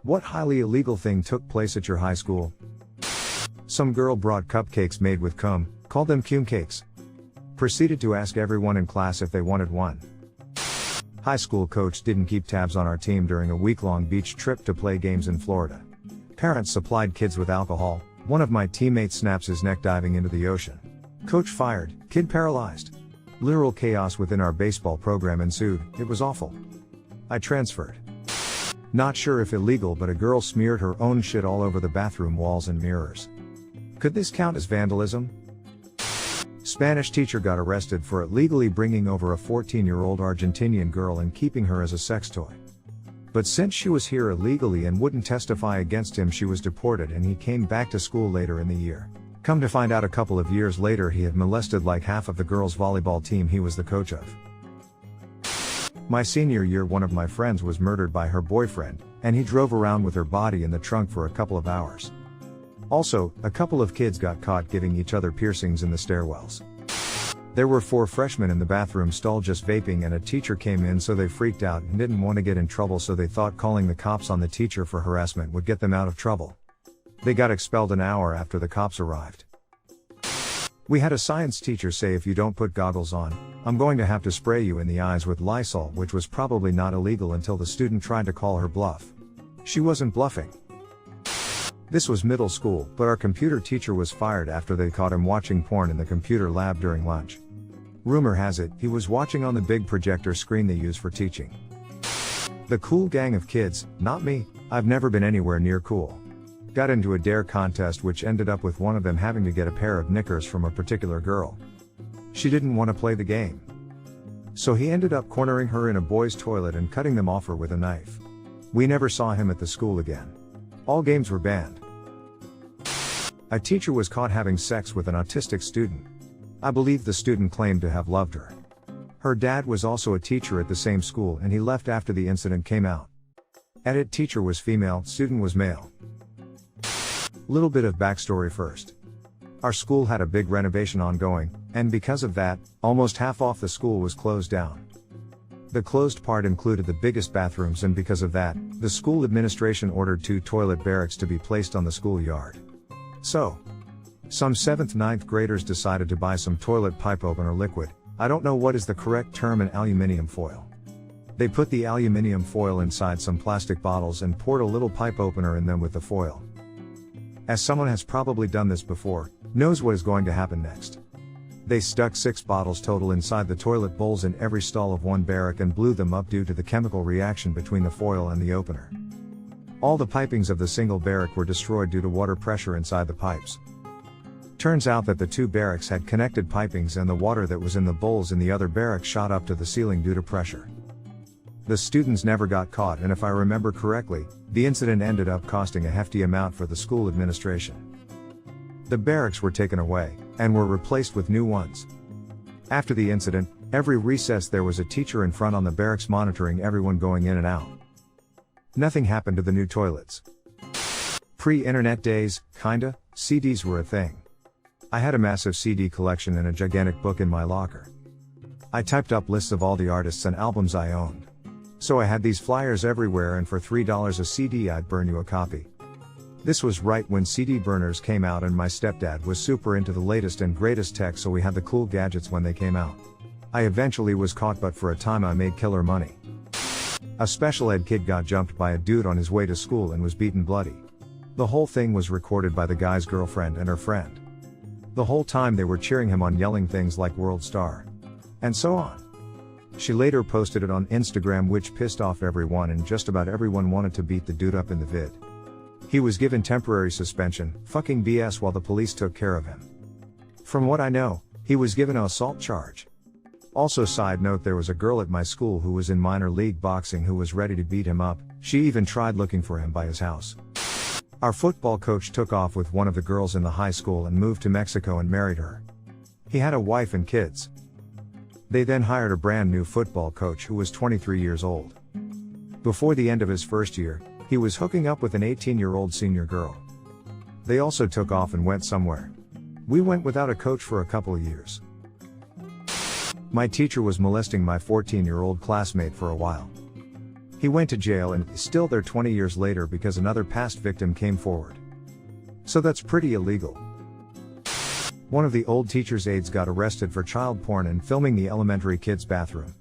What highly illegal thing took place at your high school? Some girl brought cupcakes made with cum, called them cum cakes. Proceeded to ask everyone in class if they wanted one. High school coach didn't keep tabs on our team during a week-long beach trip to play games in Florida. Parents supplied kids with alcohol. One of my teammates snaps his neck diving into the ocean. Coach fired, kid paralyzed. Literal chaos within our baseball program ensued. It was awful. I transferred. Not sure if illegal, but a girl smeared her own shit all over the bathroom walls and mirrors. Could this count as vandalism? Spanish teacher got arrested for illegally bringing over a 14-year-old Argentinian girl and keeping her as a sex toy. But since she was here illegally and wouldn't testify against him, she was deported and he came back to school later in the year. Come to find out a couple of years later he had molested like half of the girls' volleyball team he was the coach of. My senior year, one of my friends was murdered by her boyfriend, and he drove around with her body in the trunk for a couple of hours. Also, a couple of kids got caught giving each other piercings in the stairwells. There were 4 freshmen in the bathroom stall just vaping, and a teacher came in, so they freaked out and didn't want to get in trouble, so they thought calling the cops on the teacher for harassment would get them out of trouble. They got expelled an hour after the cops arrived. We had a science teacher say, if you don't put goggles on, I'm going to have to spray you in the eyes with Lysol, which was probably not illegal until the student tried to call her bluff. She wasn't bluffing. This was middle school, but our computer teacher was fired after they caught him watching porn in the computer lab during lunch. Rumor has it, he was watching on the big projector screen they use for teaching. The cool gang of kids, not me, I've never been anywhere near cool. Got into a dare contest which ended up with one of them having to get a pair of knickers from a particular girl. She didn't want to play the game. So he ended up cornering her in a boys' toilet and cutting them off her with a knife. We never saw him at the school again. All games were banned. A teacher was caught having sex with an autistic student. I believe the student claimed to have loved her. Her dad was also a teacher at the same school and he left after the incident came out. Edit: teacher was female, student was male. Little bit of backstory first. Our school had a big renovation ongoing, and because of that, almost half of the school was closed down. The closed part included the biggest bathrooms, and because of that, the school administration ordered 2 toilet barracks to be placed on the schoolyard. So, some 7th, 9th graders decided to buy some toilet pipe opener liquid. I don't know what is the correct term, in aluminium foil. They put the aluminium foil inside some plastic bottles and poured a little pipe opener in them with the foil. As someone has probably done this before, knows what is going to happen next. They stuck 6 bottles total inside the toilet bowls in every stall of one barrack and blew them up due to the chemical reaction between the foil and the opener. All the pipings of the single barrack were destroyed due to water pressure inside the pipes. Turns out that the 2 barracks had connected pipings, and the water that was in the bowls in the other barrack shot up to the ceiling due to pressure. The students never got caught, and if I remember correctly, the incident ended up costing a hefty amount for the school administration. The barracks were taken away, and were replaced with new ones. After the incident, every recess there was a teacher in front on the barracks monitoring everyone going in and out. Nothing happened to the new toilets. Pre-internet days, kinda, CDs were a thing. I had a massive CD collection and a gigantic book in my locker. I typed up lists of all the artists and albums I owned. So I had these flyers everywhere, and for $3 a CD I'd burn you a copy. This was right when CD burners came out, and my stepdad was super into the latest and greatest tech, so we had the cool gadgets when they came out. I eventually was caught, but for a time I made killer money. A special ed kid got jumped by a dude on his way to school and was beaten bloody. The whole thing was recorded by the guy's girlfriend and her friend. The whole time they were cheering him on, yelling things like "World Star" and so on. She later posted it on Instagram, which pissed off everyone, and just about everyone wanted to beat the dude up in the vid. He was given temporary suspension, fucking BS, while the police took care of him. From what I know, he was given an assault charge. Also, side note, there was a girl at my school who was in minor league boxing who was ready to beat him up. She even tried looking for him by his house. Our football coach took off with one of the girls in the high school and moved to Mexico and married her. He had a wife and kids. They then hired a brand new football coach who was 23 years old. Before the end of his first year, he was hooking up with an 18-year-old senior girl. They also took off and went somewhere. We went without a coach for a couple of years. My teacher was molesting my 14-year-old classmate for a while. He went to jail and is still there 20 years later because another past victim came forward. So that's pretty illegal. One of the old teacher's aides got arrested for child porn and filming the elementary kids' bathroom.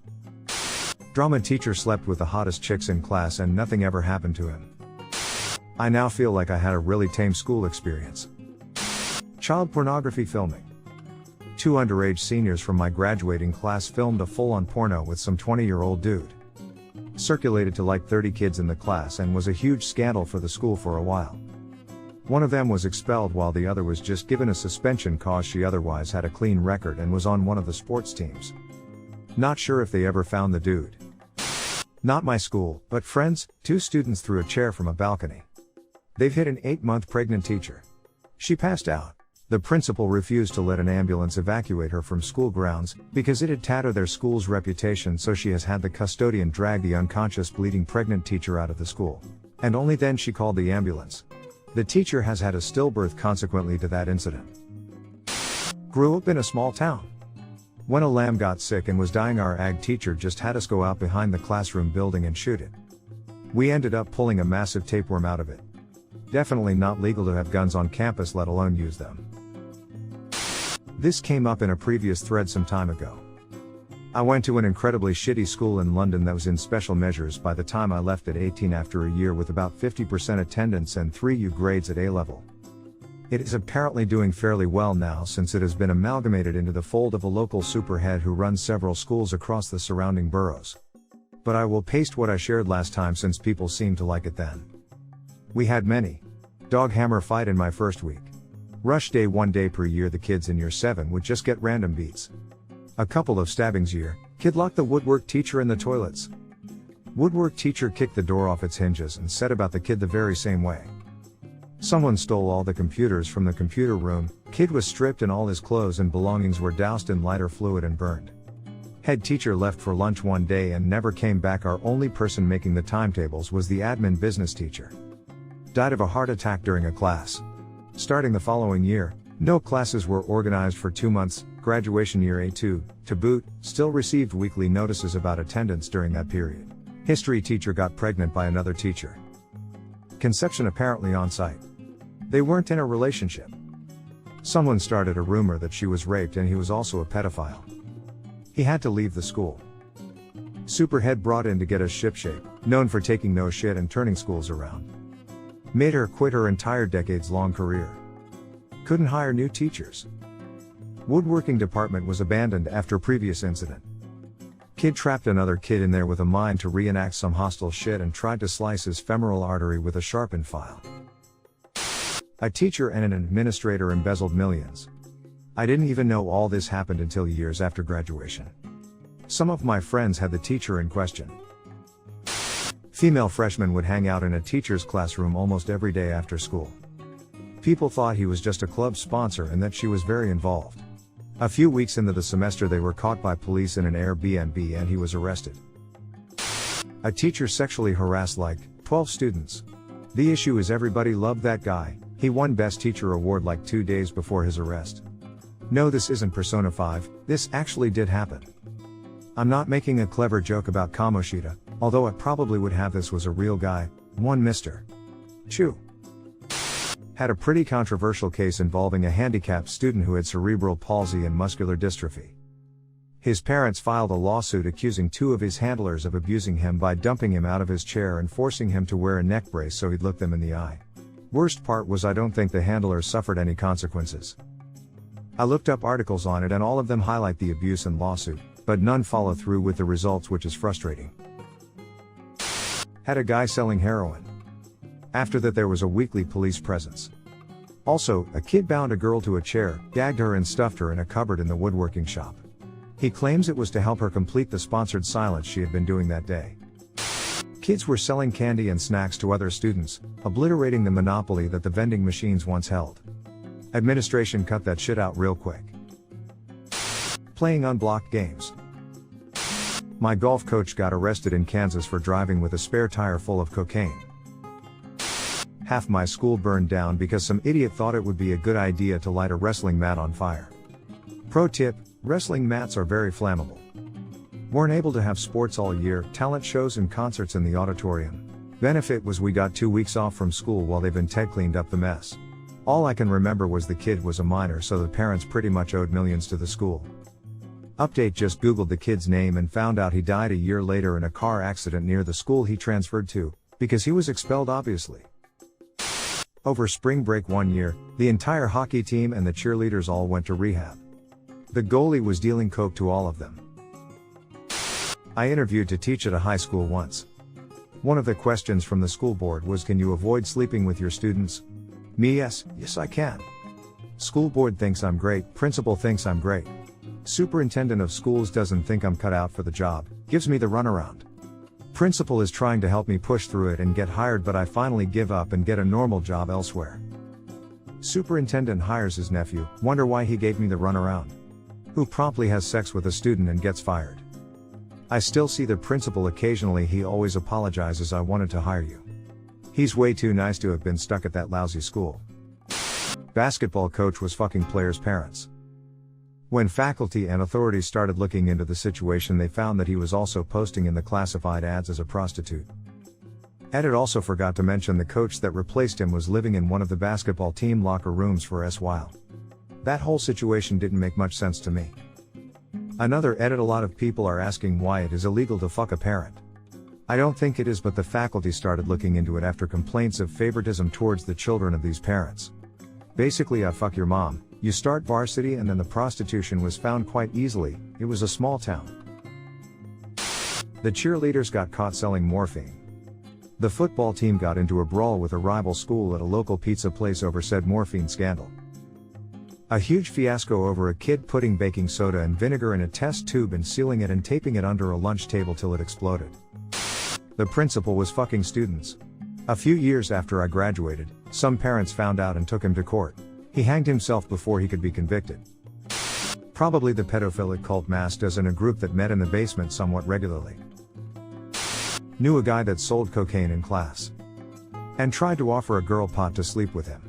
Drama teacher slept with the hottest chicks in class and nothing ever happened to him. I now feel like I had a really tame school experience. Child pornography filming. 2 underage seniors from my graduating class filmed a full-on porno with some 20-year-old dude. Circulated to like 30 kids in the class and was a huge scandal for the school for a while. One of them was expelled while the other was just given a suspension cause she otherwise had a clean record and was on one of the sports teams. Not sure if they ever found the dude. Not my school, but friends, 2 students threw a chair from a balcony. They've hit an 8-month pregnant teacher. She passed out. The principal refused to let an ambulance evacuate her from school grounds, because it had tattered their school's reputation, so she has had the custodian drag the unconscious bleeding pregnant teacher out of the school. And only then she called the ambulance. The teacher has had a stillbirth consequently to that incident. Grew up in a small town. When a lamb got sick and was dying, our ag teacher just had us go out behind the classroom building and shoot it. We ended up pulling a massive tapeworm out of it. Definitely not legal to have guns on campus, let alone use them. This came up in a previous thread some time ago. I went to an incredibly shitty school in London that was in special measures by the time I left at 18 after a year with about 50% attendance and 3 U grades at A level. It is apparently doing fairly well now since it has been amalgamated into the fold of a local superhead who runs several schools across the surrounding boroughs. But I will paste what I shared last time since people seemed to like it then. We had many. Dog hammer fight in my first week. Rush day 1 day per year, the kids in year 7 would just get random beats. A couple of stabbings year, kid locked the woodwork teacher in the toilets. Woodwork teacher kicked the door off its hinges and said about the kid the very same way. Someone stole all the computers from the computer room, kid was stripped and all his clothes and belongings were doused in lighter fluid and burned. Head teacher left for lunch one day and never came back. Our only person making the timetables was the admin business teacher. Died of a heart attack during a class. Starting the following year, no classes were organized for 2 months, graduation year A2, to boot, still received weekly notices about attendance during that period. History teacher got pregnant by another teacher. Conception apparently on site. They weren't in a relationship. Someone started a rumor that she was raped and he was also a pedophile. He had to leave the school. Superhead brought in to get us shipshape, known for taking no shit and turning schools around. Made her quit her entire decades-long career. Couldn't hire new teachers. Woodworking department was abandoned after previous incident. Kid trapped another kid in there with a mind to reenact some hostile shit and tried to slice his femoral artery with a sharpened file. A teacher and an administrator embezzled millions. I didn't even know all this happened until years after graduation. Some of my friends had the teacher in question. Female freshmen would hang out in a teacher's classroom almost every day after school. People thought he was just a club sponsor and that she was very involved. A few weeks into the semester they were caught by police in an Airbnb and he was arrested. A teacher sexually harassed like 12 students. The issue is everybody loved that guy. He won Best Teacher award like 2 days before his arrest. No, this isn't Persona 5, this actually did happen. I'm not making a clever joke about Kamoshida, although I probably would have this was a real guy, one Mr. Chu. Had a pretty controversial case involving a handicapped student who had cerebral palsy and muscular dystrophy. His parents filed a lawsuit accusing 2 of his handlers of abusing him by dumping him out of his chair and forcing him to wear a neck brace so he'd look them in the eye. Worst part was I don't think the handlers suffered any consequences. I looked up articles on it and all of them highlight the abuse and lawsuit, but none follow through with the results, which is frustrating. Had a guy selling heroin. After that there was a weekly police presence. Also, a kid bound a girl to a chair, gagged her and stuffed her in a cupboard in the woodworking shop. He claims it was to help her complete the sponsored silence she had been doing that day. Kids were selling candy and snacks to other students, obliterating the monopoly that the vending machines once held. Administration cut that shit out real quick. Playing unblocked games. My golf coach got arrested in Kansas for driving with a spare tire full of cocaine. Half my school burned down because some idiot thought it would be a good idea to light a wrestling mat on fire. Pro tip, wrestling mats are very flammable. Weren't able to have sports all year, talent shows and concerts in the auditorium. Benefit was we got 2 weeks off from school while they've been Ted cleaned up the mess. All I can remember was the kid was a minor, so the parents pretty much owed millions to the school. Update: just googled the kid's name and found out he died a year later in a car accident near the school he transferred to, because he was expelled obviously. Over spring break one year, the entire hockey team and the cheerleaders all went to rehab. The goalie was dealing coke to all of them. I interviewed to teach at a high school once. One of the questions from the school board was, can you avoid sleeping with your students? Me: yes I can. School board thinks I'm great, principal thinks I'm great. Superintendent of schools doesn't think I'm cut out for the job, gives me the runaround. Principal is trying to help me push through it and get hired, but I finally give up and get a normal job elsewhere. Superintendent hires his nephew, wonder why he gave me the runaround. Who promptly has sex with a student and gets fired. I still see the principal occasionally, he always apologizes, I wanted to hire you. He's way too nice to have been stuck at that lousy school. Basketball coach was fucking players' parents. When faculty and authorities started looking into the situation, they found that he was also posting in the classified ads as a prostitute. Edit also forgot to mention the coach that replaced him was living in one of the basketball team locker rooms for a while. That whole situation didn't make much sense to me. Another edit: a lot of people are asking why it is illegal to fuck a parent. I don't think it is, but the faculty started looking into it after complaints of favoritism towards the children of these parents. Basically, I fuck your mom, you start varsity, and then the prostitution was found quite easily, it was a small town. The cheerleaders got caught selling morphine. The football team got into a brawl with a rival school at a local pizza place over said morphine scandal. A huge fiasco over a kid putting baking soda and vinegar in a test tube and sealing it and taping it under a lunch table till it exploded. The principal was fucking students. A few years after I graduated, some parents found out and took him to court. He hanged himself before he could be convicted. Probably the pedophilic cult masked as in a group that met in the basement somewhat regularly. Knew a guy that sold cocaine in class. And tried to offer a girl pot to sleep with him.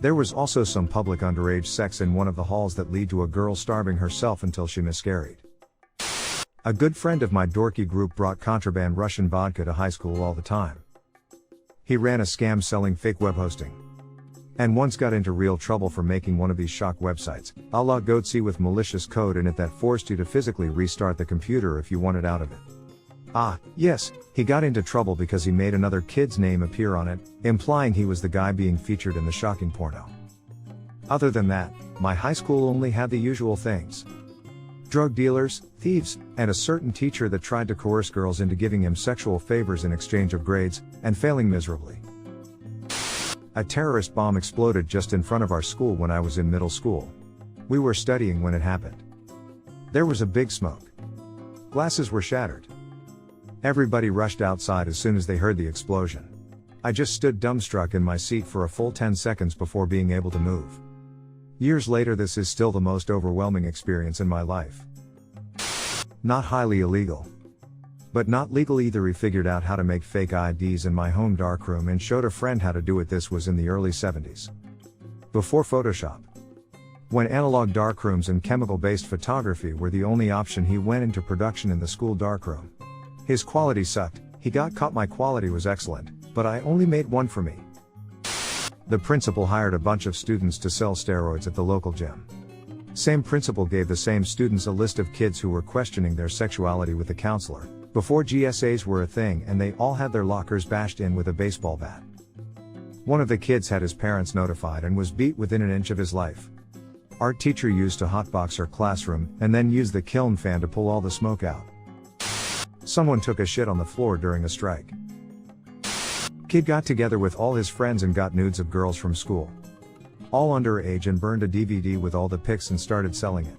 There was also some public underage sex in one of the halls that lead to a girl starving herself until she miscarried. A good friend of my dorky group brought contraband Russian vodka to high school all the time. He ran a scam selling fake web hosting. And once got into real trouble for making one of these shock websites, a la Goatsy, with malicious code in it that forced you to physically restart the computer if you wanted out of it. Yes, he got into trouble because he made another kid's name appear on it, implying he was the guy being featured in the shocking porno. Other than that, my high school only had the usual things. Drug dealers, thieves, and a certain teacher that tried to coerce girls into giving him sexual favors in exchange of grades, and failing miserably. A terrorist bomb exploded just in front of our school when I was in middle school. We were studying when it happened. There was a big smoke. Glasses were shattered. Everybody rushed outside as soon as they heard the explosion. I just stood dumbstruck in my seat for a full 10 seconds before being able to move. Years later, this is still the most overwhelming experience in my life. Not highly illegal. But not legal either. He figured out how to make fake IDs in my home darkroom and showed a friend how to do it. This was in the early 70s. Before Photoshop. When analog darkrooms and chemical-based photography were the only option, he went into production in the school darkroom. His quality sucked, he got caught. My quality was excellent, but I only made one for me. The principal hired a bunch of students to sell steroids at the local gym. Same principal gave the same students a list of kids who were questioning their sexuality with the counselor, before GSAs were a thing, and they all had their lockers bashed in with a baseball bat. One of the kids had his parents notified and was beat within an inch of his life. Art teacher used to hotbox her classroom, and then used the kiln fan to pull all the smoke out. Someone took a shit on the floor during a strike. Kid got together with all his friends and got nudes of girls from school. All underage, and burned a DVD with all the pics and started selling it.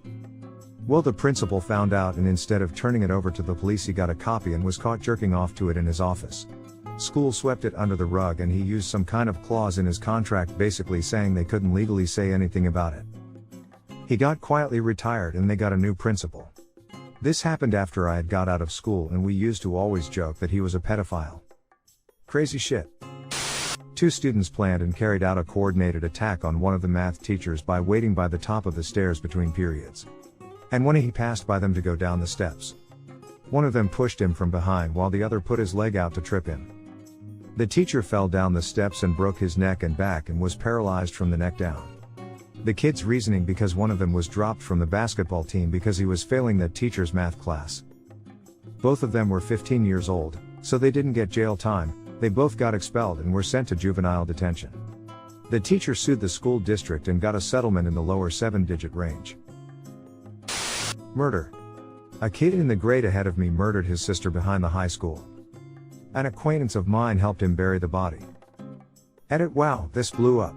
Well, the principal found out, and instead of turning it over to the police, he got a copy and was caught jerking off to it in his office. School swept it under the rug, and he used some kind of clause in his contract basically saying they couldn't legally say anything about it. He got quietly retired and they got a new principal. This happened after I had got out of school, and we used to always joke that he was a pedophile. Crazy shit. 2 students planned and carried out a coordinated attack on one of the math teachers by waiting by the top of the stairs between periods. And when he passed by them to go down the steps. One of them pushed him from behind while the other put his leg out to trip him. The teacher fell down the steps and broke his neck and back and was paralyzed from the neck down. The kid's reasoning because one of them was dropped from the basketball team because he was failing that teacher's math class. Both of them were 15 years old, so they didn't get jail time, they both got expelled and were sent to juvenile detention. The teacher sued the school district and got a settlement in the lower 7-digit range. Murder. A kid in the grade ahead of me murdered his sister behind the high school. An acquaintance of mine helped him bury the body. Edit. Wow, this blew up.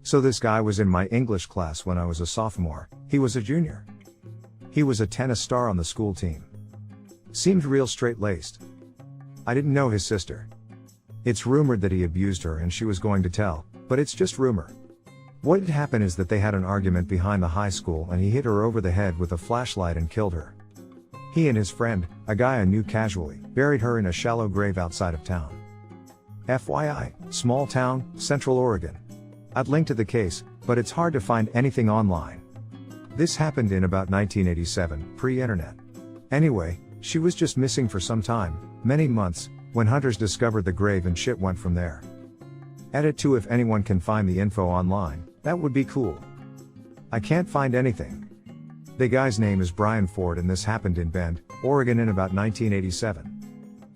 So this guy was in my English class when I was a sophomore, he was a junior. He was a tennis star on the school team. Seemed real straight-laced. I didn't know his sister. It's rumored that he abused her and she was going to tell, but it's just rumor. What had happened is that they had an argument behind the high school and he hit her over the head with a flashlight and killed her. He and his friend, a guy I knew casually, buried her in a shallow grave outside of town. FYI, small town, Central Oregon. I'd link to the case, but it's hard to find anything online. This happened in about 1987, pre-internet. Anyway, she was just missing for some time, many months, when hunters discovered the grave and shit went from there. Edit. To if anyone can find the info online, that would be cool. I can't find anything. The guy's name is Brian Ford and this happened in Bend, Oregon in about 1987.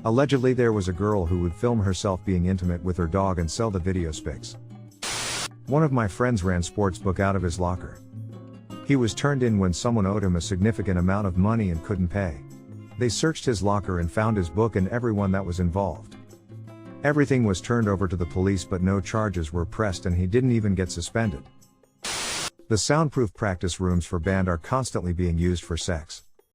Allegedly there was a girl who would film herself being intimate with her dog and sell the video spics. One of my friends ran sportsbook out of his locker. He was turned in when someone owed him a significant amount of money and couldn't pay. They searched his locker and found his book and everyone that was involved. Everything was turned over to the police but no charges were pressed and he didn't even get suspended. The soundproof practice rooms for band are constantly being used for sex.